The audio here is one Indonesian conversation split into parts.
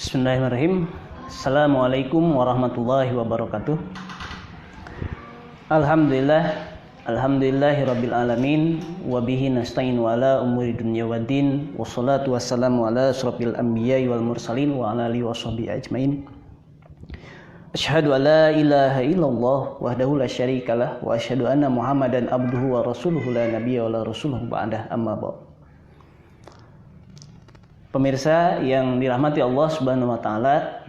Bismillahirrahmanirrahim. Assalamualaikum warahmatullahi wabarakatuh. Alhamdulillahirabbil alamin wa bihi nasta'in wa ala umuri dunya waddin wassalatu wassalamu ala asrofil anbiya'i wal mursalin wa ala alihi washabihi ajmain. Asyhadu an la ilaha illallah wahdahu la syarikalah wa asyhadu anna Muhammadan abduhu wa rasuluhu la nabiyya wa la rasuluhu ba'dah, amma ba'd. Pemirsa yang dirahmati Allah Subhanahu wa taala,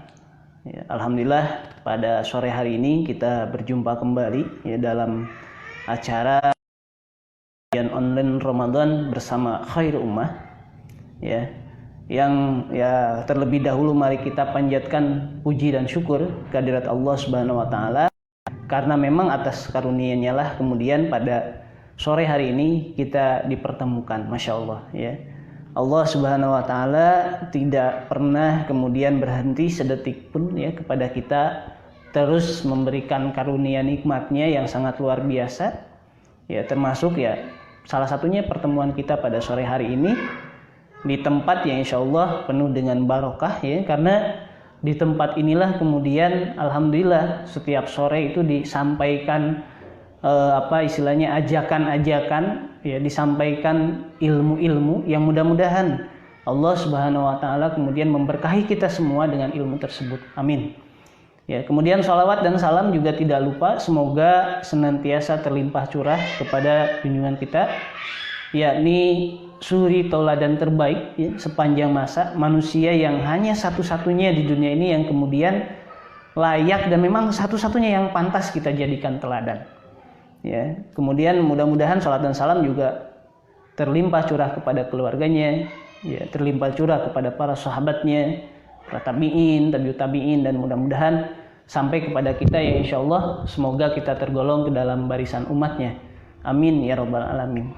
ya, alhamdulillah pada sore hari ini kita berjumpa kembali ya, dalam acara kajian online Ramadan bersama Khair Ummah, ya. Yang ya terlebih dahulu mari kita panjatkan puji dan syukur kehadirat Allah Subhanahu wa taala, karena memang atas karunia-Nya lah kemudian pada sore hari ini kita dipertemukan, Masya Allah, ya. Allah Subhanahu wa taala tidak pernah kemudian berhenti sedetik pun ya kepada kita, terus memberikan karunia nikmatnya yang sangat luar biasa. Ya, termasuk ya salah satunya pertemuan kita pada sore hari ini di tempat yang insya Allah penuh dengan barokah, ya, karena di tempat inilah kemudian alhamdulillah setiap sore itu disampaikan istilahnya ajakan-ajakan, ya, disampaikan ilmu-ilmu yang mudah-mudahan Allah Subhanahu wa taala kemudian memberkahi kita semua dengan ilmu tersebut. Amin. Ya, kemudian salawat dan salam juga tidak lupa semoga senantiasa terlimpah curah kepada junjungan kita, yakni suri tauladan terbaik ya, sepanjang masa, manusia yang hanya satu-satunya di dunia ini yang kemudian layak dan memang satu-satunya yang pantas kita jadikan teladan. Ya, kemudian mudah-mudahan salat dan salam juga terlimpah curah kepada keluarganya, ya, terlimpah curah kepada para sahabatnya, para tabi'in, tabi'ut tabi'in, dan mudah-mudahan sampai kepada kita ya insyaallah semoga kita tergolong ke dalam barisan umatnya. Amin ya rabbal alamin.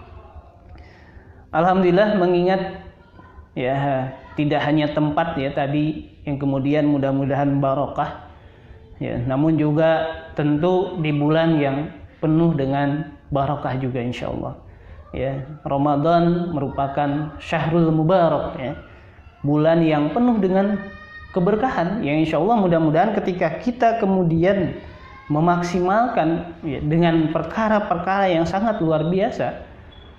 Alhamdulillah, mengingat ya tidak hanya tempat ya tadi yang kemudian mudah-mudahan barokah, ya, namun juga tentu di bulan yang penuh dengan barokah juga insyaallah. Ya, Ramadan merupakan syahrul mubarak, ya, bulan yang penuh dengan keberkahan yang insyaallah mudah-mudahan ketika kita kemudian memaksimalkan ya, dengan perkara-perkara yang sangat luar biasa,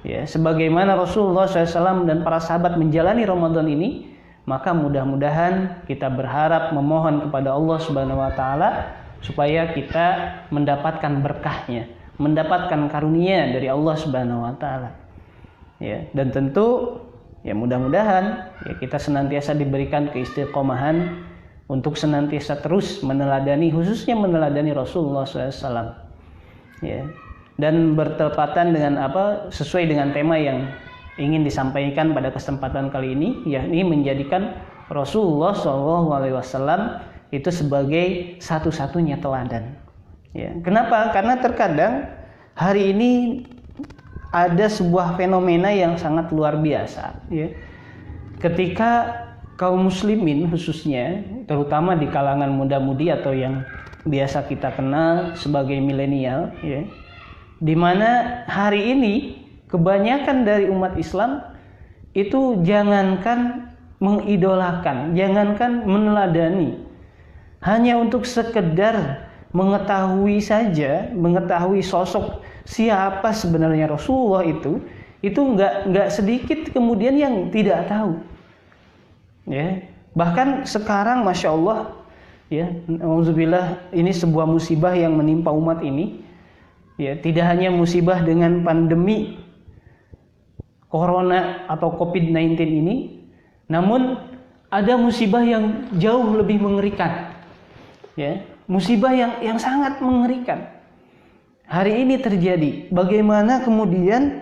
ya, sebagaimana Rasulullah SAW dan para sahabat menjalani Ramadan ini, maka mudah-mudahan kita berharap memohon kepada Allah Subhanahu wa taala supaya kita mendapatkan berkahnya, mendapatkan karunia dari Allah Subhanahu wa taala. Ya, dan tentu ya mudah-mudahan ya kita senantiasa diberikan keistiqomahan untuk senantiasa terus meneladani, khususnya meneladani Rasulullah SAW. Ya. Dan bertepatan dengan sesuai dengan tema yang ingin disampaikan pada kesempatan kali ini, yakni menjadikan Rasulullah SAW itu sebagai satu-satunya teladan. Ya. Kenapa? Karena terkadang hari ini ada sebuah fenomena yang sangat luar biasa. Ya. Ketika kaum muslimin khususnya, terutama di kalangan muda-mudi atau yang biasa kita kenal sebagai milenial, ya, di mana hari ini kebanyakan dari umat Islam itu jangankan mengidolakan, jangankan meneladani, hanya untuk sekedar mengetahui saja, mengetahui sosok siapa sebenarnya Rasulullah itu nggak sedikit kemudian yang tidak tahu. Ya, bahkan sekarang Masya Allah, ya, auzubillah, ini sebuah musibah yang menimpa umat ini. Ya, tidak hanya musibah dengan pandemi Corona atau COVID-19 ini, namun ada musibah yang jauh lebih mengerikan. Ya, musibah yang sangat mengerikan. Hari ini terjadi. Bagaimana kemudian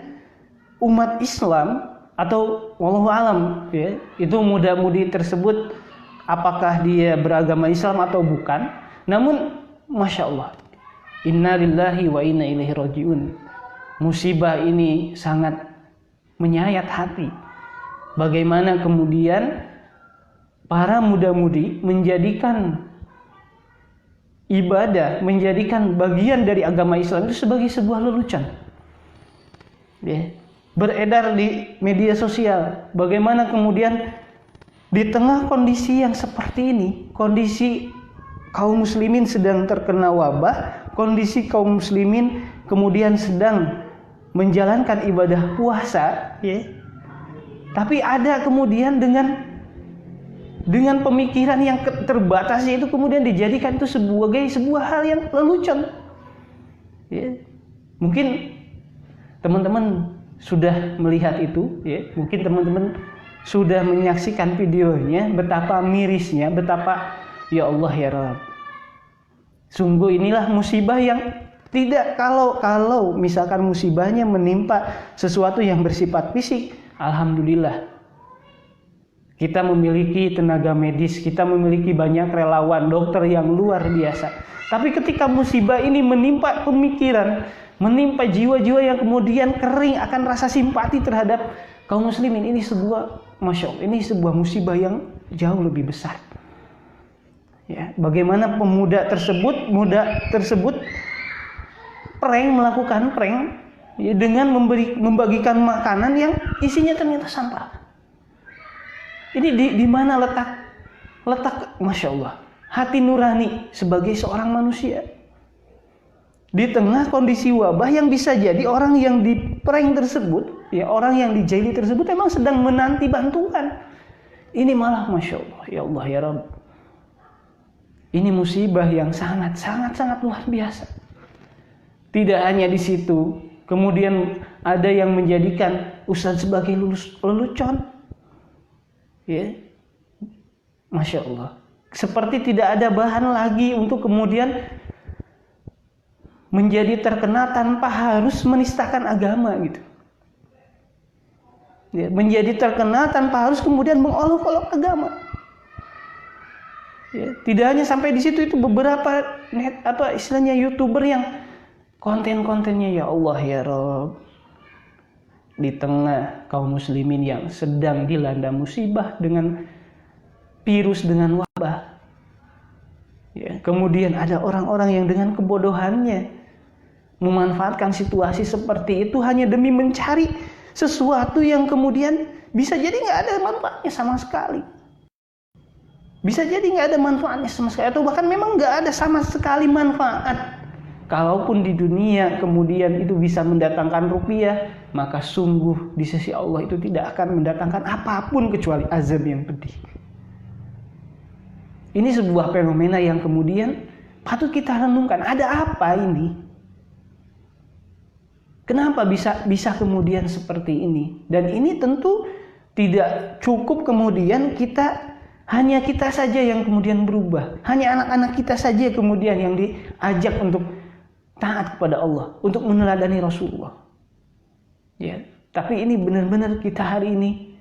umat Islam atau wallahu alam, ya, itu muda-mudi tersebut apakah dia beragama Islam atau bukan, namun Masya Allah, inna lillahi wa inna ilaihi rajiun. Musibah ini sangat menyayat hati. Bagaimana kemudian para muda-mudi menjadikan ibadah, menjadikan bagian dari agama Islam itu sebagai sebuah lelucon. Ya. Beredar di media sosial. Bagaimana kemudian Di tengah kondisi yang seperti ini, kondisi kaum muslimin sedang terkena wabah, kondisi kaum muslimin kemudian sedang menjalankan ibadah puasa, ya. Tapi ada kemudian dengan pemikiran yang terbatas itu kemudian dijadikan itu sebagai sebuah hal yang lelucon. Ya. Mungkin teman-teman sudah melihat itu, ya. Mungkin teman-teman sudah menyaksikan videonya, betapa mirisnya, betapa ya Allah ya Rabb. Sungguh inilah musibah yang tidak, kalau misalkan musibahnya menimpa sesuatu yang bersifat fisik, alhamdulillah. Kita memiliki tenaga medis, kita memiliki banyak relawan, dokter yang luar biasa. Tapi ketika musibah ini menimpa pemikiran, menimpa jiwa-jiwa yang kemudian kering akan rasa simpati terhadap kaum muslimin, ini Masya Allah, ini sebuah musibah yang jauh lebih besar. Ya, bagaimana pemuda tersebut melakukan prank, ya, dengan membagikan makanan yang isinya ternyata sampah. Ini di mana letak Masya Allah hati nurani sebagai seorang manusia di tengah kondisi wabah yang bisa jadi orang yang di prank tersebut, ya, orang yang dijaili tersebut memang sedang menanti bantuan. Ini malah Masya Allah, ya Allah ya Rabb, ini musibah yang sangat luar biasa. Tidak hanya di situ, kemudian ada yang menjadikan ustaz sebagai lelucon. Ya, Masya Allah, seperti tidak ada bahan lagi untuk kemudian menjadi terkena tanpa harus menistakan agama gitu. Ya, menjadi terkena tanpa harus kemudian mengolok-olok agama. Ya, tidak hanya sampai di situ, itu beberapa istilahnya YouTuber yang konten-kontennya ya Allah ya Rabb, di tengah kaum muslimin yang sedang dilanda musibah dengan virus, dengan wabah, ya, kemudian ada orang-orang yang dengan kebodohannya memanfaatkan situasi seperti itu hanya demi mencari sesuatu yang kemudian bisa jadi nggak ada manfaatnya sama sekali, bisa jadi nggak ada manfaatnya sama sekali, atau bahkan memang nggak ada sama sekali manfaat. Kalaupun di dunia kemudian itu bisa mendatangkan rupiah, maka sungguh di sisi Allah itu tidak akan mendatangkan apapun kecuali azab yang pedih. Ini sebuah fenomena yang kemudian patut kita renungkan. Ada apa ini? Kenapa bisa kemudian seperti ini? Dan ini tentu tidak cukup kemudian hanya kita saja yang kemudian berubah. Hanya anak-anak kita saja kemudian yang diajak untuk taat kepada Allah, untuk meneladani Rasulullah. Ya, tapi ini benar-benar kita hari ini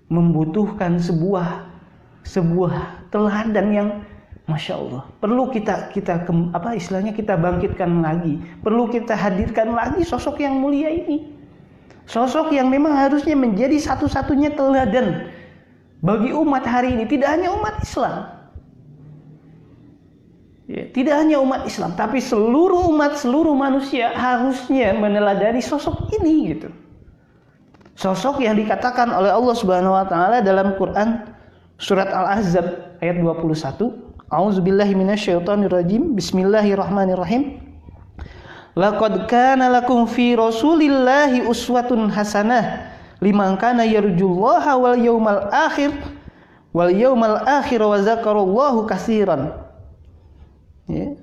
membutuhkan sebuah teladan yang Masya Allah. Perlu kita bangkitkan lagi. Perlu kita hadirkan lagi sosok yang mulia ini. Sosok yang memang harusnya menjadi satu-satunya teladan bagi umat hari ini. Tidak hanya umat Islam. Ya, tidak hanya umat Islam, tapi seluruh manusia harusnya meneladani sosok ini gitu. Sosok yang dikatakan oleh Allah Subhanahu wa taala dalam Quran surat Al-Ahzab ayat 21. A'udzubillahi minasyaitonirrajim. Bismillahirrahmanirrahim. Laqad kana lakum fi Rasulillahi uswatun hasanah liman kana yarjullaha wal yawmal akhir wa zakarallahu katsiran. Ya.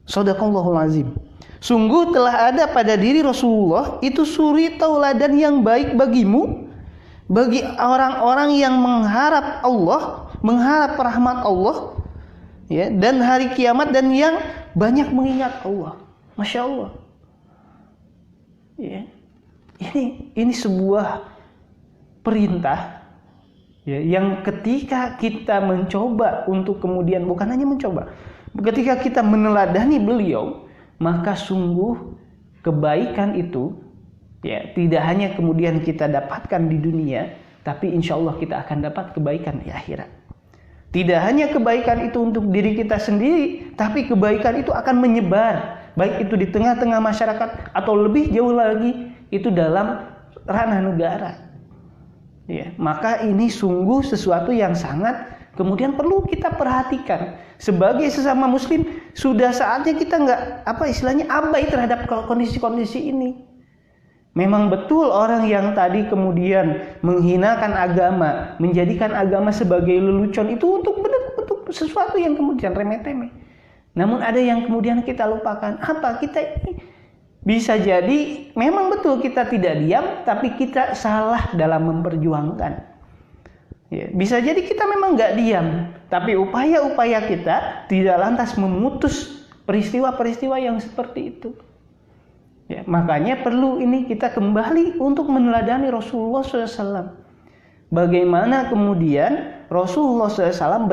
Shadaqallahul azim. Sungguh telah ada pada diri Rasulullah itu suri tauladan yang baik bagimu, bagi orang-orang yang mengharap Allah, mengharap rahmat Allah, ya, dan hari kiamat, dan yang banyak mengingat Allah. Masya Allah. Ya. Ini sebuah perintah, ya, yang ketika kita mencoba untuk kemudian, bukan hanya mencoba, ketika kita meneladani beliau, maka sungguh kebaikan itu, ya, tidak hanya kemudian kita dapatkan di dunia, tapi insya Allah kita akan dapat kebaikan di akhirat. Tidak hanya kebaikan itu untuk diri kita sendiri, tapi kebaikan itu akan menyebar, baik itu di tengah-tengah masyarakat atau lebih jauh lagi itu dalam ranah negara. Ya, maka ini sungguh sesuatu yang sangat kemudian perlu kita perhatikan. Sebagai sesama muslim, sudah saatnya kita nggak abai terhadap kondisi-kondisi ini. Memang betul orang yang tadi kemudian menghinakan agama, menjadikan agama sebagai lelucon itu untuk sesuatu yang kemudian remeh-temeh. Namun ada yang kemudian kita lupakan. Apa? Kita ini bisa jadi memang betul kita tidak diam, tapi kita salah dalam memperjuangkan. Ya, bisa jadi kita memang nggak diam, tapi upaya-upaya kita tidak lantas memutus peristiwa-peristiwa yang seperti itu. Ya, makanya perlu ini kita kembali untuk meneladani Rasulullah SAW. Bagaimana kemudian Rasulullah SAW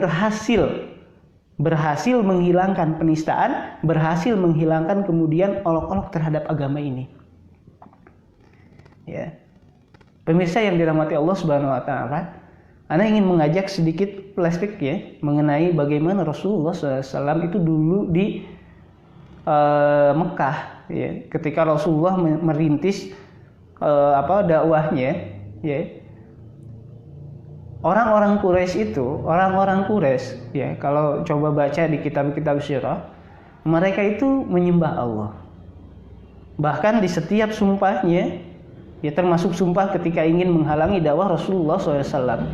berhasil menghilangkan penistaan, berhasil menghilangkan kemudian olok-olok terhadap agama ini. Ya, pemirsa yang dirahmati Allah Subhanahu Wa Taala, Ana ingin mengajak sedikit flashback ya mengenai bagaimana Rasulullah SAW itu dulu di Mekah. Ya, ketika Rasulullah merintis dakwahnya, ya, orang-orang Quraisy ya, kalau coba baca di kitab-kitab sirah, mereka itu menyembah Allah. Bahkan di setiap sumpahnya, ya termasuk sumpah ketika ingin menghalangi dakwah Rasulullah SAW,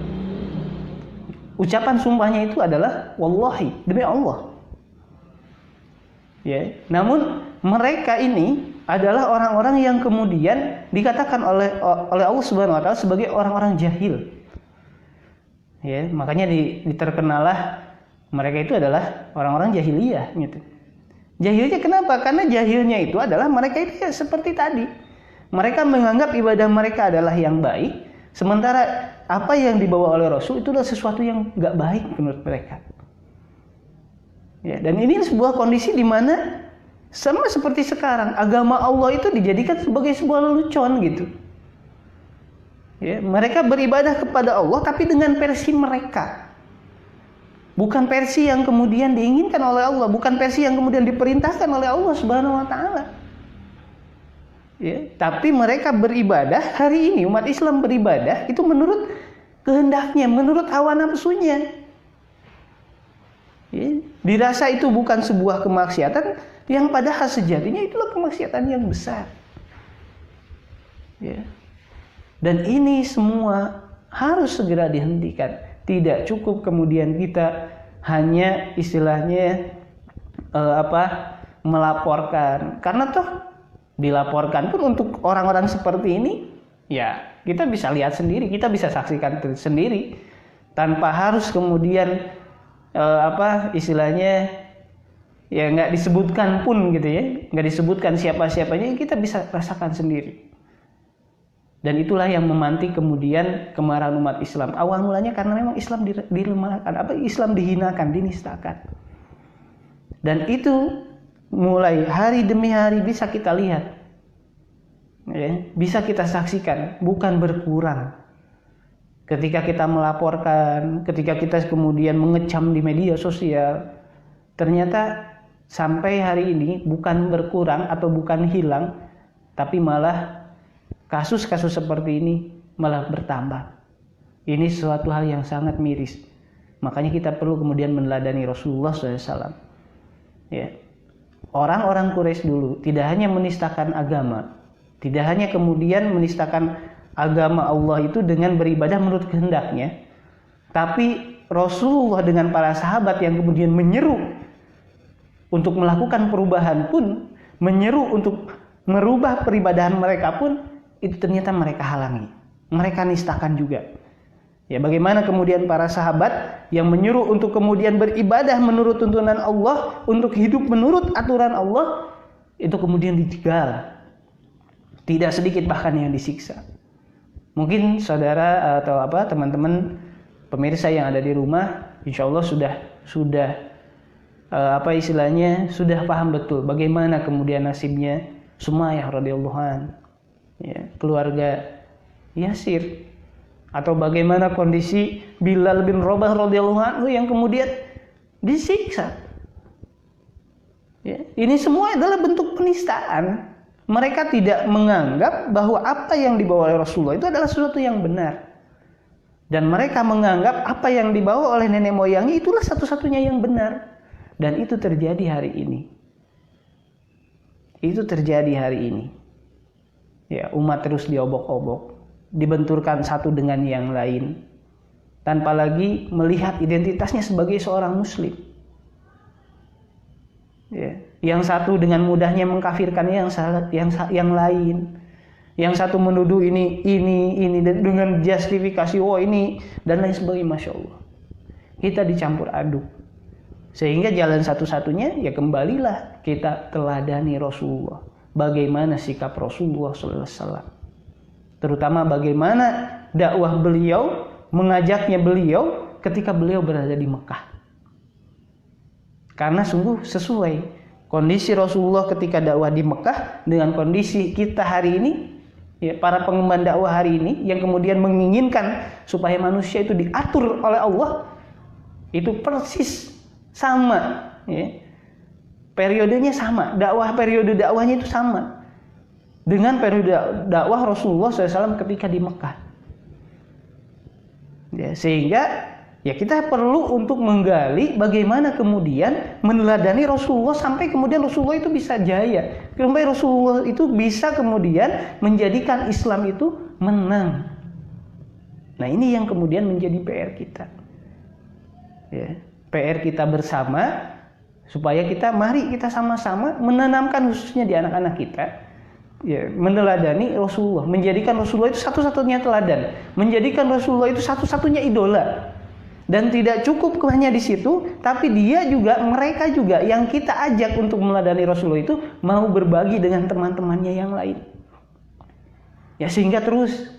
ucapan sumpahnya itu adalah wallahi, demi Allah. Ya, namun mereka ini adalah orang-orang yang kemudian dikatakan oleh Allah Subhanahu Wa Taala sebagai orang-orang jahil. Ya, makanya diterkenalah mereka itu adalah orang-orang jahiliyah gitu. Jahilnya kenapa? Karena jahilnya itu adalah mereka itu ya seperti tadi. Mereka menganggap ibadah mereka adalah yang baik, sementara apa yang dibawa oleh Rasul itu adalah sesuatu yang enggak baik menurut mereka. Ya, dan ini sebuah kondisi di mana sama seperti sekarang, agama Allah itu dijadikan sebagai sebuah lelucon gitu. Ya, mereka beribadah kepada Allah tapi dengan versi mereka. Bukan versi yang kemudian diinginkan oleh Allah, bukan versi yang kemudian diperintahkan oleh Allah Subhanahu Wa Taala. Ya, tapi mereka beribadah hari ini, umat Islam beribadah itu menurut kehendaknya, menurut hawa nafsunya. Ya, dirasa itu bukan sebuah kemaksiatan yang padahal sejatinya itulah kemaksiatan yang besar. Ya. Dan ini semua harus segera dihentikan. Tidak cukup kemudian kita hanya istilahnya melaporkan. Karena toh dilaporkan pun untuk orang-orang seperti ini, ya kita bisa lihat sendiri, kita bisa saksikan sendiri tanpa harus kemudian istilahnya ya nggak disebutkan pun gitu ya, nggak disebutkan siapa-siapanya, kita bisa rasakan sendiri. Dan itulah yang memantik kemudian kemarahan umat Islam. Awal mulanya karena memang Islam dilemahkan, Islam dihinakan, dinistakan. Dan itu mulai hari demi hari bisa kita lihat, ya, bisa kita saksikan, bukan berkurang. Ketika kita melaporkan, ketika kita kemudian mengecam di media sosial, ternyata sampai hari ini bukan berkurang atau bukan hilang, tapi malah kasus-kasus seperti ini malah bertambah. Ini suatu hal yang sangat miris. Makanya kita perlu kemudian meneladani Rasulullah SAW. Ya. Orang-orang Quraisy dulu tidak hanya menistakan agama, tidak hanya kemudian menistakan agama Allah itu dengan beribadah menurut kehendaknya, tapi Rasulullah dengan para sahabat yang kemudian menyeru untuk melakukan perubahan pun, menyeru untuk merubah peribadahan mereka pun, itu ternyata mereka halangi, mereka nistakan juga. Ya, bagaimana kemudian para sahabat yang menyuruh untuk kemudian beribadah menurut tuntunan Allah, untuk hidup menurut aturan Allah, itu kemudian dijegal. Tidak sedikit bahkan yang disiksa. Mungkin saudara atau teman-teman pemirsa yang ada di rumah, insya Allah sudah sudah paham betul bagaimana kemudian nasibnya Sumayyah radhiyallahu anha, ya, keluarga Yasir, atau bagaimana kondisi Bilal bin Rabah radhiyallahu anhu yang kemudian disiksa. Ya, ini semua adalah bentuk penistaan. Mereka tidak menganggap bahwa apa yang dibawa oleh Rasulullah itu adalah sesuatu yang benar. Dan mereka menganggap apa yang dibawa oleh nenek moyangnya itulah satu-satunya yang benar. Dan itu terjadi hari ini. Itu terjadi hari ini. Ya, umat terus diobok-obok, dibenturkan satu dengan yang lain, tanpa lagi melihat identitasnya sebagai seorang muslim. Ya, yang satu dengan mudahnya mengkafirkan yang lain. Yang satu menuduh ini dengan justifikasi ini dan lain sebagainya. Masya Allah, kita dicampur aduk, sehingga jalan satu-satunya ya kembalilah kita teladani Rasulullah. Bagaimana sikap Rasulullah sallallahu alaihi wasallam, terutama bagaimana dakwah beliau, mengajaknya beliau ketika beliau berada di Mekah. Karena sungguh sesuai kondisi Rasulullah ketika dakwah di Mekah dengan kondisi kita hari ini. Ya, para pengemban dakwah hari ini yang kemudian menginginkan supaya manusia itu diatur oleh Allah, itu persis sama, ya. Periodenya sama, periode dakwahnya itu sama dengan periode dakwah Rasulullah SAW ketika di Mekah. Ya, sehingga ya kita perlu untuk menggali bagaimana kemudian meneladani Rasulullah sampai kemudian Rasulullah itu bisa jaya, sampai Rasulullah itu bisa kemudian menjadikan Islam itu menang. Nah, ini yang kemudian menjadi PR kita. Ya, PR kita bersama, supaya mari kita sama-sama menanamkan khususnya di anak-anak kita, ya, meneladani Rasulullah, menjadikan Rasulullah itu satu-satunya teladan, menjadikan Rasulullah itu satu-satunya idola. Dan tidak cukup hanya di situ, tapi mereka juga yang kita ajak untuk meneladani Rasulullah itu mau berbagi dengan teman-temannya yang lain. Ya, sehingga terus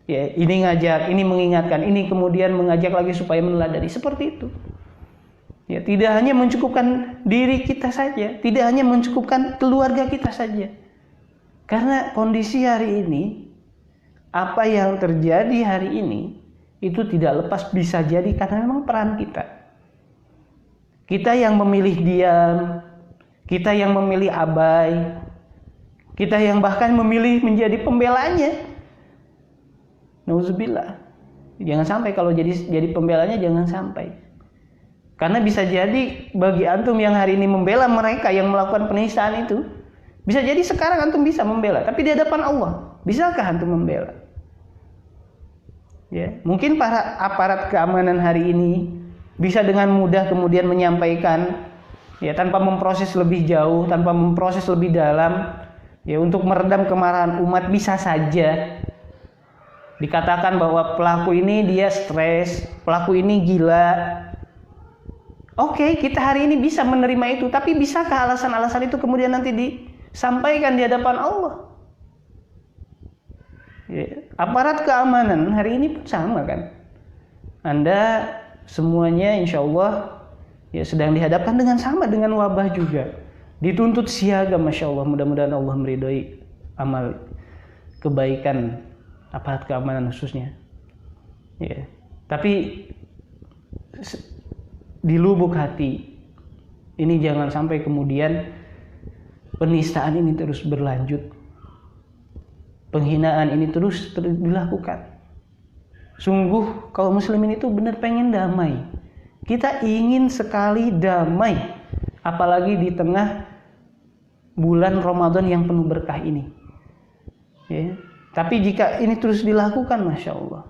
ya, ini ngajak, ini mengingatkan, ini kemudian mengajak lagi supaya meneladani, seperti itu. Ya, tidak hanya mencukupkan diri kita saja, tidak hanya mencukupkan keluarga kita saja. Karena kondisi hari ini, apa yang terjadi hari ini itu tidak lepas bisa jadi karena memang peran kita. Kita yang memilih diam, kita yang memilih abai, kita yang bahkan memilih menjadi pembelanya. Nauzubillah. Jangan sampai kalau jadi pembelanya, jangan sampai. Karena bisa jadi bagi antum yang hari ini membela mereka yang melakukan penistaan itu, bisa jadi sekarang antum bisa membela, tapi di hadapan Allah, bisakah antum membela? Ya, mungkin para aparat keamanan hari ini bisa dengan mudah kemudian menyampaikan, ya, tanpa memproses lebih jauh, tanpa memproses lebih dalam, ya, untuk meredam kemarahan umat. Bisa saja dikatakan bahwa pelaku ini dia stres, pelaku ini gila. Oke, kita hari ini bisa menerima itu, tapi bisakah alasan-alasan itu kemudian nanti disampaikan di hadapan Allah? Ya, aparat keamanan hari ini pun sama kan. Anda semuanya insya Allah ya sedang dihadapkan dengan wabah juga. Dituntut siaga, Masya Allah. Mudah-mudahan Allah meridhai amal kebaikan aparat keamanan khususnya. Ya, tapi di lubuk hati ini jangan sampai kemudian penistaan ini terus berlanjut. Penghinaan ini terus dilakukan. Sungguh kaum muslimin itu benar pengen damai. Kita ingin sekali damai, apalagi di tengah bulan Ramadan yang penuh berkah ini. Ya. Tapi jika ini terus dilakukan, Masya Allah,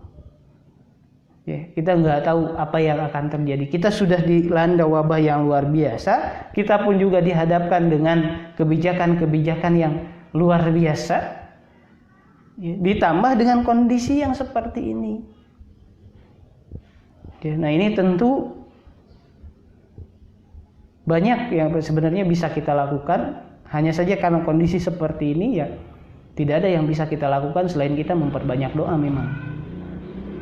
ya, kita nggak tahu apa yang akan terjadi. Kita sudah dilanda wabah yang luar biasa. Kita pun juga dihadapkan dengan kebijakan-kebijakan yang luar biasa. Ditambah dengan kondisi yang seperti ini. Nah, ini tentu banyak yang sebenarnya bisa kita lakukan. Hanya saja karena kondisi seperti ini, ya tidak ada yang bisa kita lakukan selain kita memperbanyak doa memang.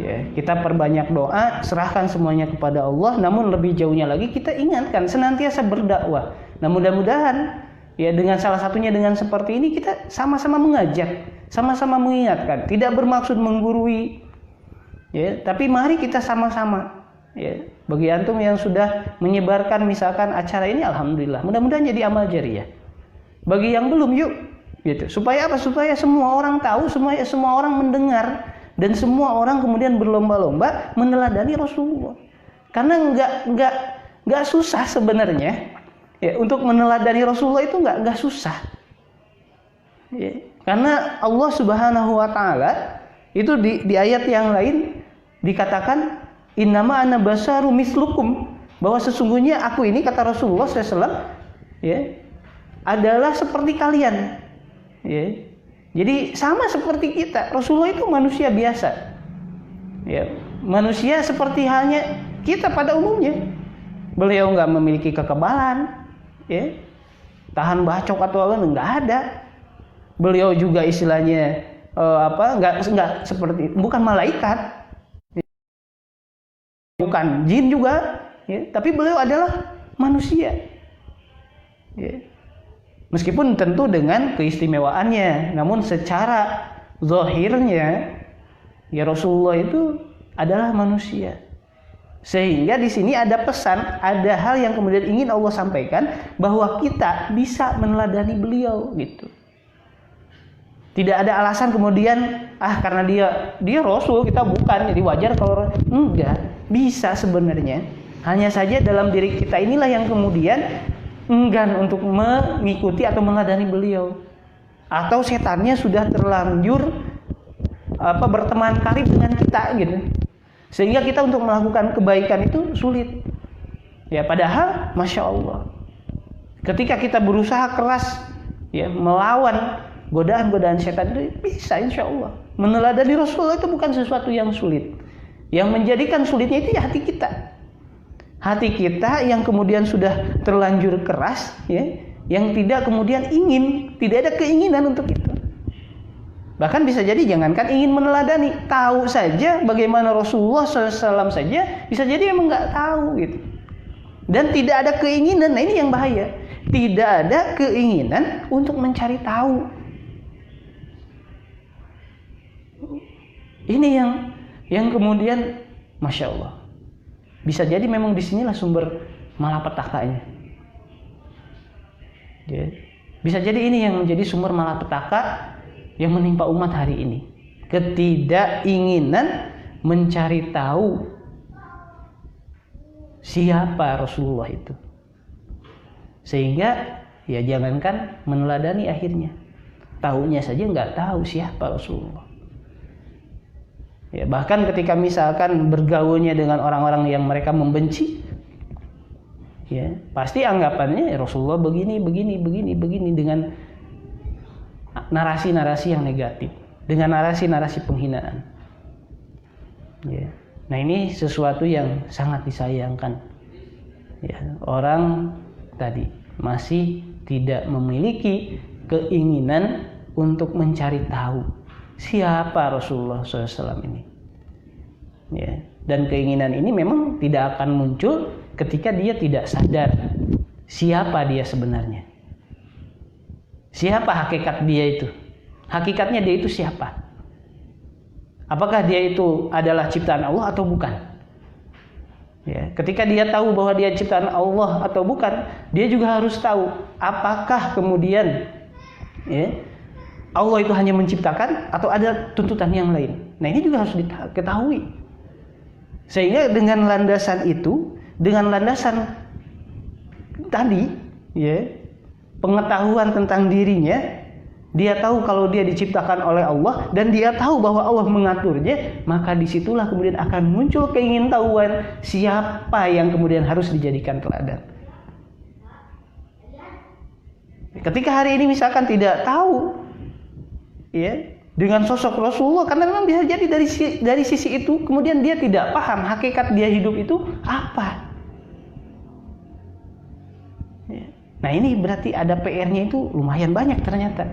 Ya, kita perbanyak doa, serahkan semuanya kepada Allah. Namun lebih jauhnya lagi kita ingatkan senantiasa berdakwah. Nah, mudah-mudahan ya dengan salah satunya dengan seperti ini kita sama-sama mengajak, sama-sama mengingatkan, tidak bermaksud menggurui, ya, tapi mari kita sama-sama, ya, bagi antum yang sudah menyebarkan misalkan acara ini, alhamdulillah, mudah-mudahan jadi amal jariah. Bagi yang belum, yuk, gitu. Supaya apa? Supaya semua orang tahu, semua orang mendengar dan semua orang kemudian berlomba-lomba meneladani Rasulullah. Karena nggak susah sebenarnya. Ya, untuk meneladani Rasulullah itu nggak susah. Ya, karena Allah Subhanahu wa taala itu di ayat yang lain dikatakan innama ana basarum mislukum, bahwa sesungguhnya aku ini, kata Rasulullah SAW, ya, adalah seperti kalian. Ya. Jadi sama seperti kita. Rasulullah itu manusia biasa. Ya, manusia seperti halnya kita pada umumnya. Beliau nggak memiliki kekebalan, ya, tahan bacok atau apa, nggak ada. Beliau juga istilahnya nggak seperti, bukan malaikat, bukan jin juga, ya, tapi beliau adalah manusia. Ya. Meskipun tentu dengan keistimewaannya, namun secara zahirnya ya Rasulullah itu adalah manusia. Sehingga di sini ada pesan, ada hal yang kemudian ingin Allah sampaikan, bahwa kita bisa meneladani beliau gitu. Tidak ada alasan kemudian karena dia Rasul, kita bukan, jadi wajar kalau enggak. Bisa sebenarnya. Hanya saja dalam diri kita inilah yang kemudian enggan untuk mengikuti atau meneladani beliau. Atau setannya sudah terlanjur berteman karib dengan kita gitu. Sehingga kita untuk melakukan kebaikan itu sulit. Ya, padahal Masya Allah, ketika kita berusaha keras ya melawan godaan-godaan setan itu bisa, insya Allah. Meneladani Rasulullah itu bukan sesuatu yang sulit. Yang menjadikan sulitnya itu ya hati kita. Hati kita yang kemudian sudah terlanjur keras, ya, yang tidak kemudian ingin, tidak ada keinginan untuk itu. Bahkan bisa jadi jangankan ingin meneladani, tahu saja bagaimana Rasulullah SAW saja, bisa jadi memang nggak tahu gitu. Dan tidak ada keinginan, nah ini yang bahaya. Tidak ada keinginan untuk mencari tahu. Ini yang kemudian Masya Allah, bisa jadi memang disinilah sumber malapetakanya. Ya. Bisa jadi ini yang menjadi sumber malapetaka yang menimpa umat hari ini. Ketidakinginan mencari tahu siapa Rasulullah itu. Sehingga ya jangankan meneladani, akhirnya tahunya saja nggak tahu siapa Rasulullah. Ya, bahkan ketika misalkan bergaulnya dengan orang-orang yang mereka membenci, ya pasti anggapannya Rasulullah begini dengan narasi-narasi yang negatif, dengan narasi-narasi penghinaan. Ya. Nah, ini sesuatu yang sangat disayangkan. Ya, orang tadi masih tidak memiliki keinginan untuk mencari tahu siapa Rasulullah SAW ini. Ya. Dan keinginan ini memang tidak akan muncul ketika dia tidak sadar siapa dia sebenarnya. Siapa hakikat dia itu? Hakikatnya dia itu siapa? Apakah dia itu adalah ciptaan Allah atau bukan? Ya, ketika dia tahu bahwa dia ciptaan Allah atau bukan, dia juga harus tahu apakah kemudian ya, Allah itu hanya menciptakan atau ada tuntutan yang lain. Nah, ini juga harus diketahui. Sehingga dengan landasan itu, dengan landasan tadi, ya, pengetahuan tentang dirinya, dia tahu kalau dia diciptakan oleh Allah dan dia tahu bahwa Allah mengaturnya, maka disitulah kemudian akan muncul keingintahuan siapa yang kemudian harus dijadikan teladan. Ketika hari ini misalkan tidak tahu, ya, dengan sosok Rasulullah, karena memang bisa jadi dari sisi itu kemudian dia tidak paham hakikat dia hidup itu apa. Nah, ini berarti ada PR-nya itu lumayan banyak ternyata.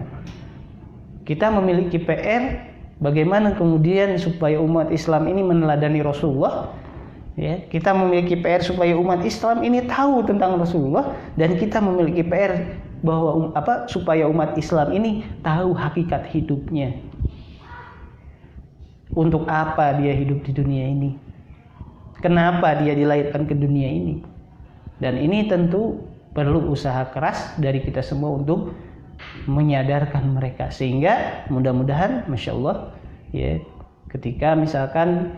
Kita memiliki PR bagaimana kemudian supaya umat Islam ini meneladani Rasulullah. Ya, kita memiliki PR supaya umat Islam ini tahu tentang Rasulullah, dan kita memiliki PR bahwa supaya umat Islam ini tahu hakikat hidupnya. Untuk apa dia hidup di dunia ini? Kenapa dia dilahirkan ke dunia ini? Dan ini tentu perlu usaha keras dari kita semua untuk menyadarkan mereka, sehingga mudah-mudahan Masya Allah ya, ketika misalkan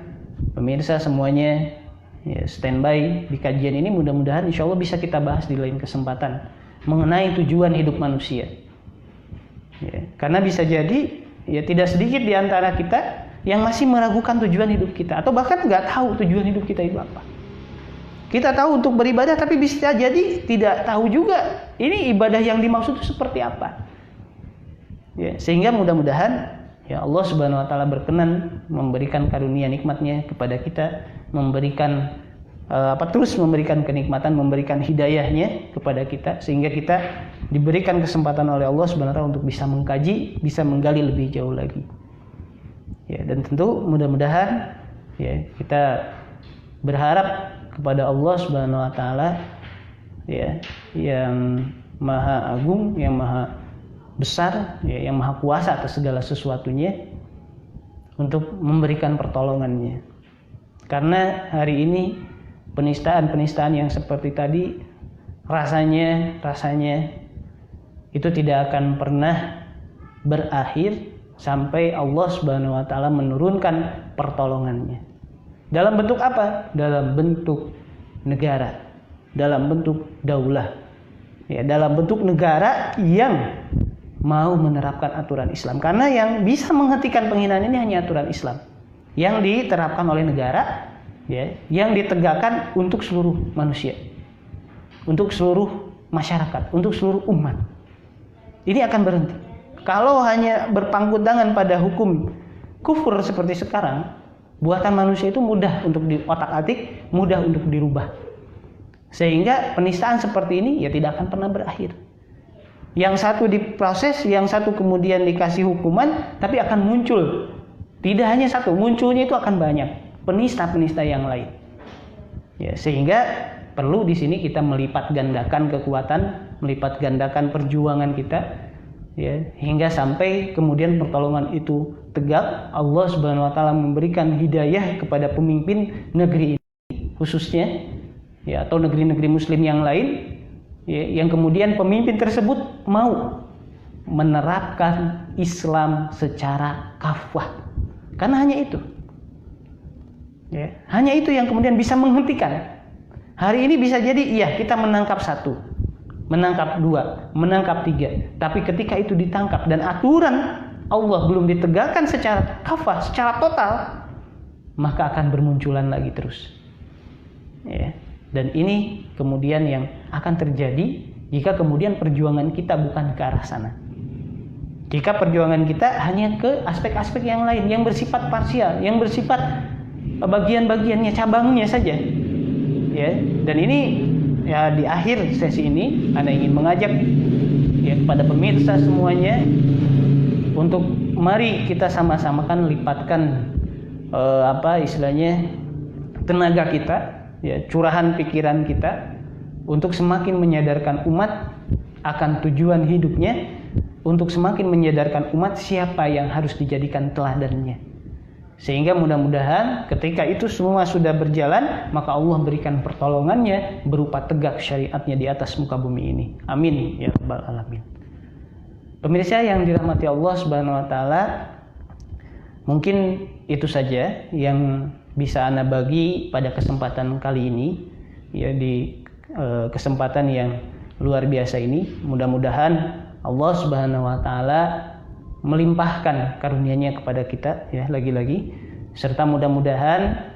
pemirsa semuanya ya standby di kajian ini, mudah-mudahan insya Allah bisa kita bahas di lain kesempatan mengenai tujuan hidup manusia. Ya, karena bisa jadi ya tidak sedikit di antara kita yang masih meragukan tujuan hidup kita, atau bahkan nggak tahu tujuan hidup kita itu apa. Kita tahu untuk beribadah, tapi bisa jadi tidak tahu juga ini ibadah yang dimaksud itu seperti apa. Ya, sehingga mudah-mudahan ya Allah Subhanahu wa taala berkenan memberikan karunia nikmatnya kepada kita, memberikan terus memberikan kenikmatan, memberikan hidayahnya kepada kita, sehingga kita diberikan kesempatan oleh Allah Subhanahu wa taala untuk bisa mengkaji, bisa menggali lebih jauh lagi. Ya, dan tentu mudah-mudahan ya kita berharap kepada Allah Subhanahu wa taala ya yang Maha Agung, yang Maha Besar, ya, yang Maha Kuasa atas segala sesuatunya, untuk memberikan pertolongannya. Karena hari ini penistaan-penistaan yang seperti tadi rasanya itu tidak akan pernah berakhir sampai Allah Subhanahu wa taala menurunkan pertolongannya. Dalam bentuk apa? Dalam bentuk negara, dalam bentuk daulah. Ya, dalam bentuk negara yang mau menerapkan aturan Islam. Karena yang bisa menghentikan penghinaan ini hanya aturan Islam yang diterapkan oleh negara, ya, yang ditegakkan untuk seluruh manusia, untuk seluruh masyarakat, untuk seluruh umat. Ini akan berhenti. Kalau hanya berpangku tangan pada hukum kufur seperti sekarang, buatan manusia itu mudah untuk diotak-atik, mudah untuk dirubah. Sehingga penistaan seperti ini ya tidak akan pernah berakhir. Yang satu diproses, yang satu kemudian dikasih hukuman, tapi akan muncul. Tidak hanya satu, munculnya itu akan banyak penista-penista yang lain. Ya, sehingga perlu di sini kita melipat gandakan kekuatan, melipat gandakan perjuangan kita, ya, hingga sampai kemudian pertolongan itu tegak. Allah Subhanahu wa taala memberikan hidayah kepada pemimpin negeri ini khususnya, ya, atau negeri-negeri muslim yang lain, ya, yang kemudian pemimpin tersebut mau menerapkan Islam secara kafah. Karena hanya itu, ya, hanya itu yang kemudian bisa menghentikan. Hari ini bisa jadi iya kita menangkap satu, menangkap dua, menangkap tiga, tapi ketika itu ditangkap dan aturan Allah belum ditegakkan secara kafah, secara total, maka akan bermunculan lagi terus. Ya. Dan ini kemudian yang akan terjadi jika kemudian perjuangan kita bukan ke arah sana. Jika perjuangan kita hanya ke aspek-aspek yang lain, yang bersifat parsial, yang bersifat bagian-bagiannya, cabangnya saja. Ya. Dan ini ya di akhir sesi ini Anda ingin mengajak ya kepada pemirsa semuanya untuk mari kita sama-sama kan lipatkan tenaga kita, ya, curahan pikiran kita untuk semakin menyadarkan umat akan tujuan hidupnya, untuk semakin menyadarkan umat siapa yang harus dijadikan teladannya. Sehingga mudah-mudahan ketika itu semua sudah berjalan, maka Allah berikan pertolongannya berupa tegak syariatnya di atas muka bumi ini. Amin ya rabbal alamin. Pemirsa yang dirahmati Allah Subhanahu wa taala, mungkin itu saja yang bisa Anda bagi pada kesempatan kali ini, ya, di kesempatan yang luar biasa ini. Mudah-mudahan Allah Subhanahu wa taala melimpahkan karunia-Nya kepada kita, ya, lagi-lagi, serta mudah-mudahan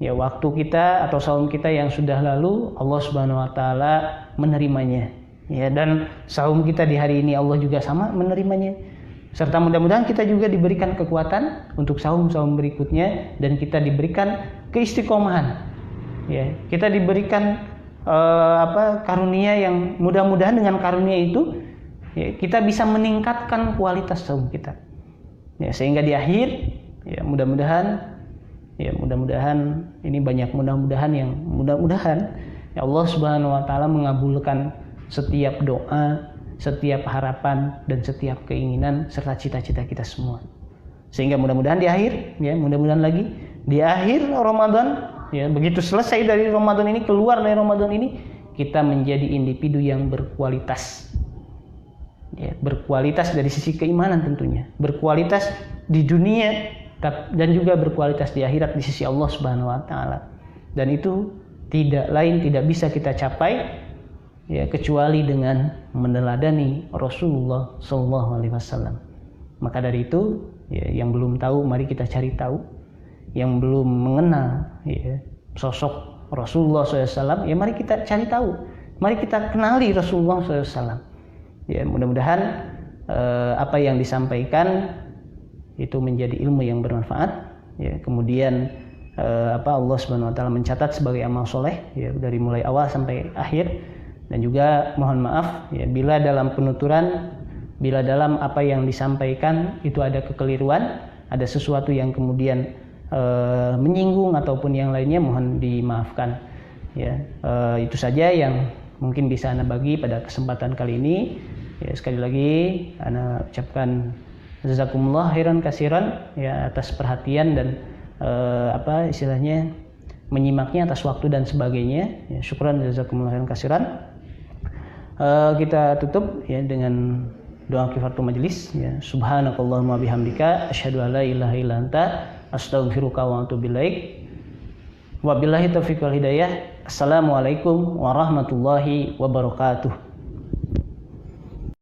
ya waktu kita atau saum kita yang sudah lalu Allah Subhanahu wa taala menerimanya, ya, dan saum kita di hari ini Allah juga sama menerimanya, serta mudah-mudahan kita juga diberikan kekuatan untuk saum-saum berikutnya, dan kita diberikan keistiqomahan, ya, kita diberikan karunia yang mudah-mudahan dengan karunia itu, ya, kita bisa meningkatkan kualitas saum kita, ya, sehingga di akhir ya mudah-mudahan ini banyak mudah-mudahan ya Allah Subhanahu wa taala mengabulkan setiap doa, setiap harapan, dan setiap keinginan serta cita-cita kita semua. Sehingga mudah-mudahan di akhir, ya, mudah-mudahan lagi di akhir Ramadan, ya, begitu selesai dari Ramadan ini, keluar dari Ramadan ini, kita menjadi individu yang berkualitas. Ya, berkualitas dari sisi keimanan tentunya, berkualitas di dunia, dan juga berkualitas di akhirat di sisi Allah Subhanahu wa taala. Dan itu tidak bisa kita capai ya kecuali dengan meneladani Rasulullah sallallahu alaihi wasallam. Maka dari itu ya, yang belum tahu mari kita cari tahu. Yang belum mengenal ya, sosok Rasulullah SAW, ya mari kita cari tahu, mari kita kenali Rasulullah SAW. Ya mudah-mudahan apa yang disampaikan itu menjadi ilmu yang bermanfaat. Ya kemudian Allah Subhanahu Wa Taala mencatat sebagai amal soleh ya dari mulai awal sampai akhir. Dan juga mohon maaf ya bila dalam penuturan, bila dalam apa yang disampaikan itu ada kekeliruan, ada sesuatu yang kemudian menyinggung ataupun yang lainnya, mohon dimaafkan ya. Itu saja yang mungkin bisa Ana bagi pada kesempatan kali ini ya. Sekali lagi Ana ucapkan jazakumullah khairan katsiran ya atas perhatian dan menyimaknya atas waktu dan sebagainya ya. Syukran jazakumullah khairan katsiran. Kita tutup ya dengan doa kifaratul majelis ya. Subhanakallahumma bihamdika asyhadu an la ilaha illa anta astaghfiruka wa atubu ilaik. Wabillahi taufiq wal hidayah. Assalamualaikum warahmatullahi wabarakatuh.